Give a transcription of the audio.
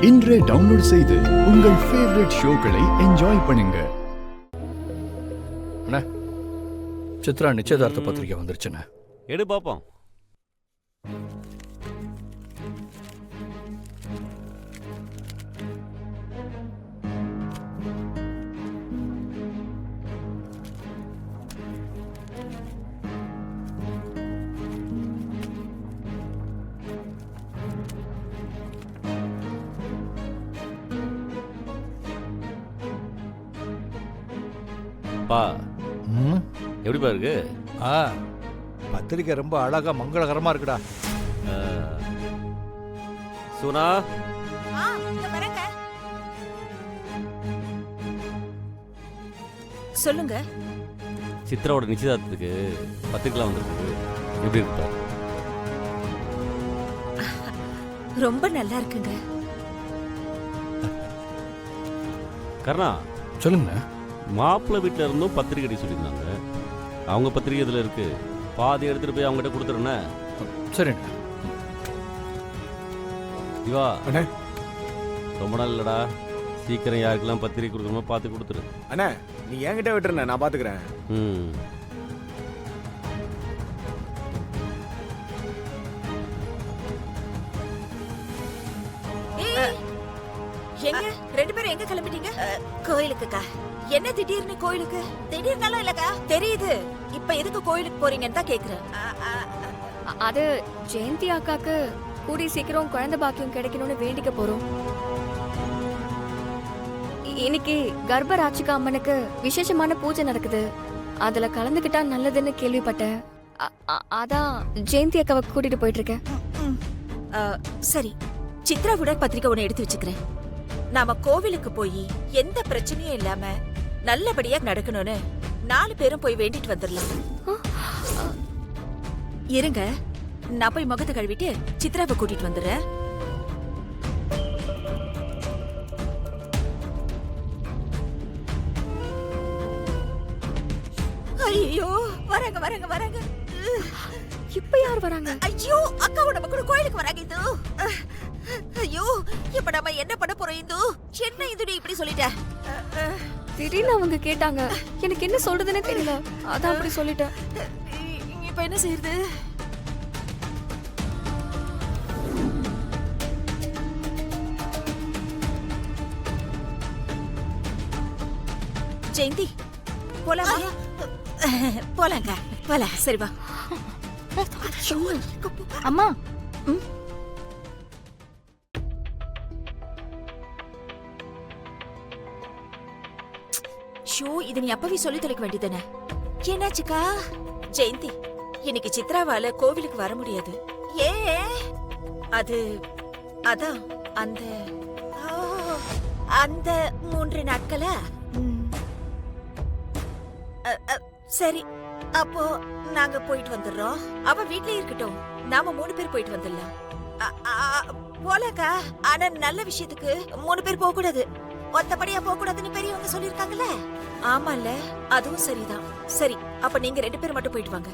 இன்றே டவுன்லோட் செய்து உங்கள் ஃபேவரட் ஷோக்களை என்ஜாய் பண்ணுங்க. அண்ணா, சித்ரா நிச்சயதார்த்த பத்திரிக்கை வந்துருச்சுண்ணே. எடு பாப்போம். பா எப்படிப்பா இருக்கு? பத்திரிக்கை ரொம்ப அழகா மங்களகரமா இருக்குடா. சுனா, சொல்லுங்க. சித்ராவோட நிச்சயதார்த்தத்துக்கு பத்திரிக்கைலாம் வந்துருக்கு. எப்படி இருக்கு? ரொம்ப நல்லா இருக்குங்க. கர்ணா, சொல்லுங்க. மாப்பிள்ளை வீட்டில் இருந்தும் பத்திரிக்கை அடி சொல்லியிருந்தாங்க. அவங்க பத்திரிக்கை இதில் இருக்கு. பாதி எடுத்துட்டு போய் அவங்ககிட்ட கொடுத்துருண்ணே. சரிண்ணே. திவா அண்ணே, ரொம்ப நாள் இல்லடா, சீக்கிரம் யாருக்கெல்லாம் பத்திரிக்கை கொடுக்கணுமோ பார்த்து கொடுத்துரு. அண்ணே நீ என்கிட்ட விட்டுருண்ணே, நான் பாத்துக்கிறேன். எங்க ரெண்டு பேரும் எங்க கிளம்பிட்டீங்க? கோயிலுக்குக்கா. என்ன திடீர்னு கோயிலுக்கு? திடீர்னாலும் இல்லக்கா, தெரியுது. இப்ப எதுக்கு கோயிலுக்கு போறீங்கன்னு தான் கேக்குறேன். அது ஜெயந்தி அக்காக்கு கூடி சீக்கிரம் குழந்தை பாக்கியம் கிடைக்கணும்னு வேண்டிக்க போறோம். இன்னைக்கு கர்ப்பராட்சிகா அம்மனுக்கு விசேஷமான பூஜை நடக்குது. அதுல கலந்துக்கிட்டா நல்லதுன்னு கேள்விப்பட்டேன். அதான் ஜெயந்தி அக்காவை கூட்டிட்டு போயிட்டு இருக்கேன். சரி, சித்ராவோட பத்திரிக்கை ஒண்ணு எடுத்து வச்சுக்கிறேன். நாம கோவிலுக்கு போய் எந்த பிரச்சனையும் இல்லாம நல்லபடியா நடக்கணும்னு 4 பேரும் போய் வேண்டிட்டு வந்துடலாம். இருங்க, நான் போய் முகத்தை கழுவிட்டு சித்ராவை கூட்டிட்டு வந்துடுறேன். ஐயோ, வராங்க வராங்க வராங்க. இப்ப யார் வராங்க? ஐயோ, அக்காவோட மக்கள் கோயிலுக்கு வராங்க. இது ஐயோ, இப்ப நம்ம என்ன பண்ண போறோம்? இது என்ன இது இப்படி சொல்லிட்ட? திடீர்னு அவங்க கேட்டாங்க, எனக்கு என்ன சொல்றதுன்னு தெரியல, அதான் அப்படி சொல்லிட்டேன். இப்ப என்ன செய்யறது? ஜெயந்தி, போலாமா? போலாங்க, போலாம். சரி வா. அம்மா, ஷோ, இது நீ அப்பவே சொல்லி தொலைக்க வேண்டியதானே. என்னாச்சுக்கா? ஜெயந்தி, இன்னைக்கு சித்ராவால கோவிலுக்கு வர முடியாது. ஏ, அது அதான் அந்த அந்த 3 நாட்களா? சரி, அப்போ நாங்க போயிட்டு வந்துடுறோம். அவ வீட்லயே இருக்கட்டும், நாம 3 பேர் போயிட்டு வந்துடலாம். போலக்கா, ஆனா நல்ல விஷயத்துக்கு 3 பேர் போக கூடாது. ஒத்தபடியா போக கூடாதுன்னு பெரியவங்க சொல்லிருக்காங்கல்ல. ஆமால, அதுவும் சரிதான். சரி, அப்ப நீங்க 2 பேர் மட்டும் போயிட்டு வாங்க.